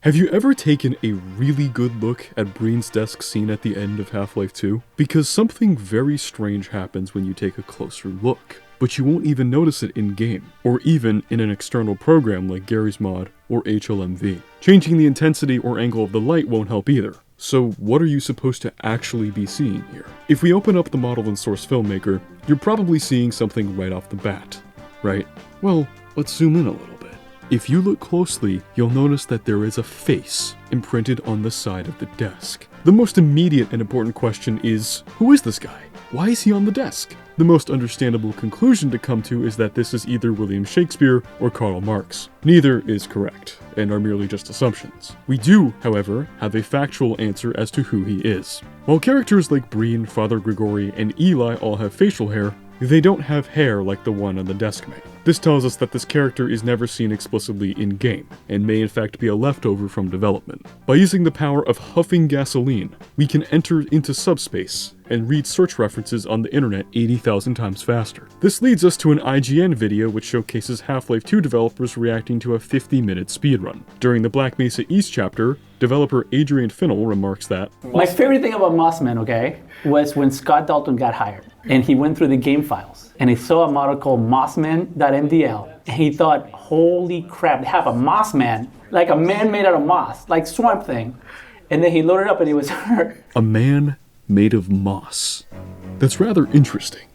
Have you ever taken a really good look at Breen's desk scene at the end of Half-Life 2? Because something very strange happens when you take a closer look, but you won't even notice it in-game, or even in an external program like Gary's Mod or HLMV. Changing the intensity or angle of the light won't help either. So what are you supposed to actually be seeing here? If we open up the model in Source Filmmaker, you're probably seeing something right off the bat, right? Well, let's zoom in a little bit. If you look closely, you'll notice that there is a face imprinted on the side of the desk. The most immediate and important question is, who is this guy? Why is he on the desk? The most understandable conclusion to come to is that this is either William Shakespeare or Karl Marx. Neither is correct, and are merely just assumptions. We do, however, have a factual answer as to who he is. While characters like Breen, Father Grigori, and Eli all have facial hair, they don't have hair like the one on the desk man. This tells us that this character is never seen explicitly in-game, and may in fact be a leftover from development. By using the power of huffing gasoline, we can enter into subspace and read search references on the internet 80,000 times faster. This leads us to an IGN video which showcases Half-Life 2 developers reacting to a 50-minute speedrun. During the Black Mesa East chapter, developer Adrian Finnell remarks that, "My favorite thing about Mossman, okay, was when Scott Dalton got hired, and he went through the game files, and he saw a model called mossman.mdl, and he thought, holy crap, they have a Mossman, like a man made out of moss, like Swamp Thing. And then he loaded up and he was hurt. A man made of moss. That's rather interesting,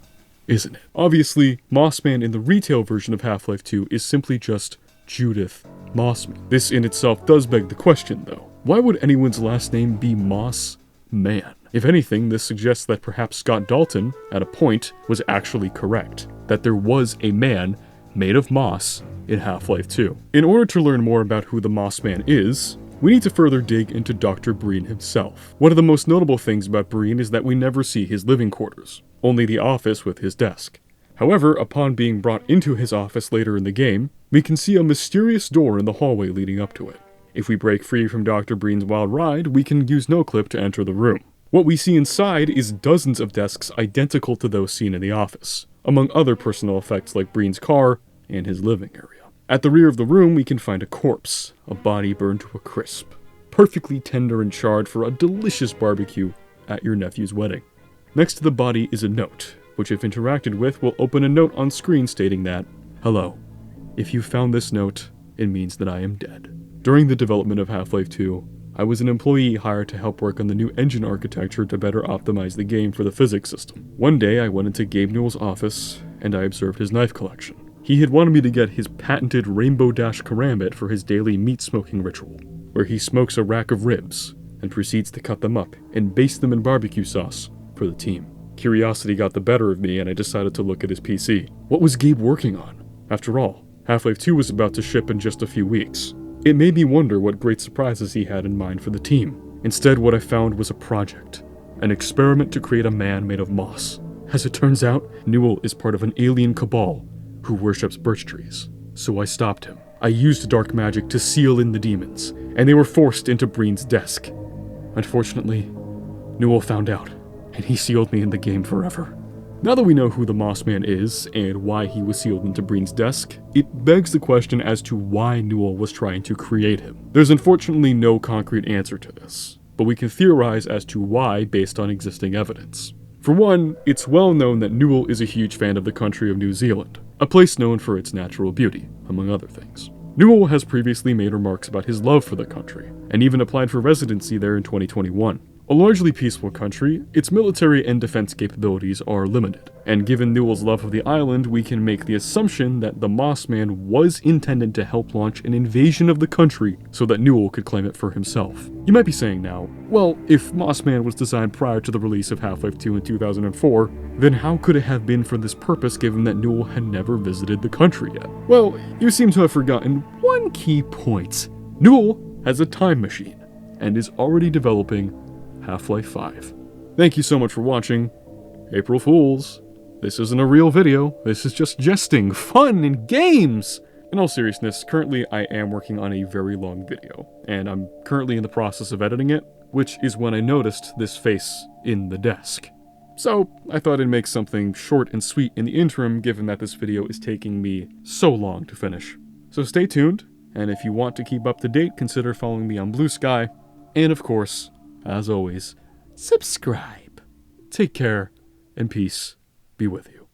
isn't it? Obviously, Mossman in the retail version of Half-Life 2 is simply just Judith Mossman. This in itself does beg the question, though. Why would anyone's last name be Moss Man? If anything, this suggests that perhaps Scott Dalton, at a point, was actually correct. That there was a man made of moss in Half-Life 2. In order to learn more about who the Moss Man is, we need to further dig into Dr. Breen himself. One of the most notable things about Breen is that we never see his living quarters, only the office with his desk. However, upon being brought into his office later in the game, we can see a mysterious door in the hallway leading up to it. If we break free from Dr. Breen's wild ride, we can use noclip to enter the room. What we see inside is dozens of desks identical to those seen in the office, among other personal effects like Breen's car and his living area. At the rear of the room, we can find a corpse, a body burned to a crisp, perfectly tender and charred for a delicious barbecue at your nephew's wedding. Next to the body is a note, which if interacted with will open a note on screen stating that, "Hello, if you found this note, it means that I am dead." During the development of Half-Life 2, I was an employee hired to help work on the new engine architecture to better optimize the game for the physics system. One day I went into Gabe Newell's office, and I observed his knife collection. He had wanted me to get his patented Rainbow Dash karambit for his daily meat smoking ritual, where he smokes a rack of ribs, and proceeds to cut them up and baste them in barbecue sauce for the team. Curiosity got the better of me, and I decided to look at his PC. What was Gabe working on? After all, Half-Life 2 was about to ship in just a few weeks. It made me wonder what great surprises he had in mind for the team. Instead, what I found was a project. An experiment to create a man made of moss. As it turns out, Newell is part of an alien cabal who worships birch trees. So I stopped him. I used dark magic to seal in the demons, and they were forced into Breen's desk. Unfortunately, Newell found out, and he sealed me in the game forever. Now that we know who the Moss Man is, and why he was sealed into Breen's desk, it begs the question as to why Newell was trying to create him. There's unfortunately no concrete answer to this, but we can theorize as to why based on existing evidence. For one, it's well known that Newell is a huge fan of the country of New Zealand, a place known for its natural beauty, among other things. Newell has previously made remarks about his love for the country, and even applied for residency there in 2021. A largely peaceful country, its military and defense capabilities are limited, and given Newell's love of the island, we can make the assumption that the Moss Man was intended to help launch an invasion of the country so that Newell could claim it for himself. You might be saying now, well, if Moss Man was designed prior to the release of Half-Life 2 in 2004, then how could it have been for this purpose given that Newell had never visited the country yet? Well, you seem to have forgotten one key point. Newell has a time machine, and is already developing Half-Life 5. Thank you so much for watching. April Fools. This isn't a real video. This is just jesting, fun, and games! In all seriousness, currently I am working on a very long video, and I'm currently in the process of editing it, which is when I noticed this face in the desk. So, I thought I'd make something short and sweet in the interim, given that this video is taking me so long to finish. So stay tuned, And if you want to keep up to date, consider following me on Blue Sky. And of course, as always, subscribe. Take care, and peace be with you.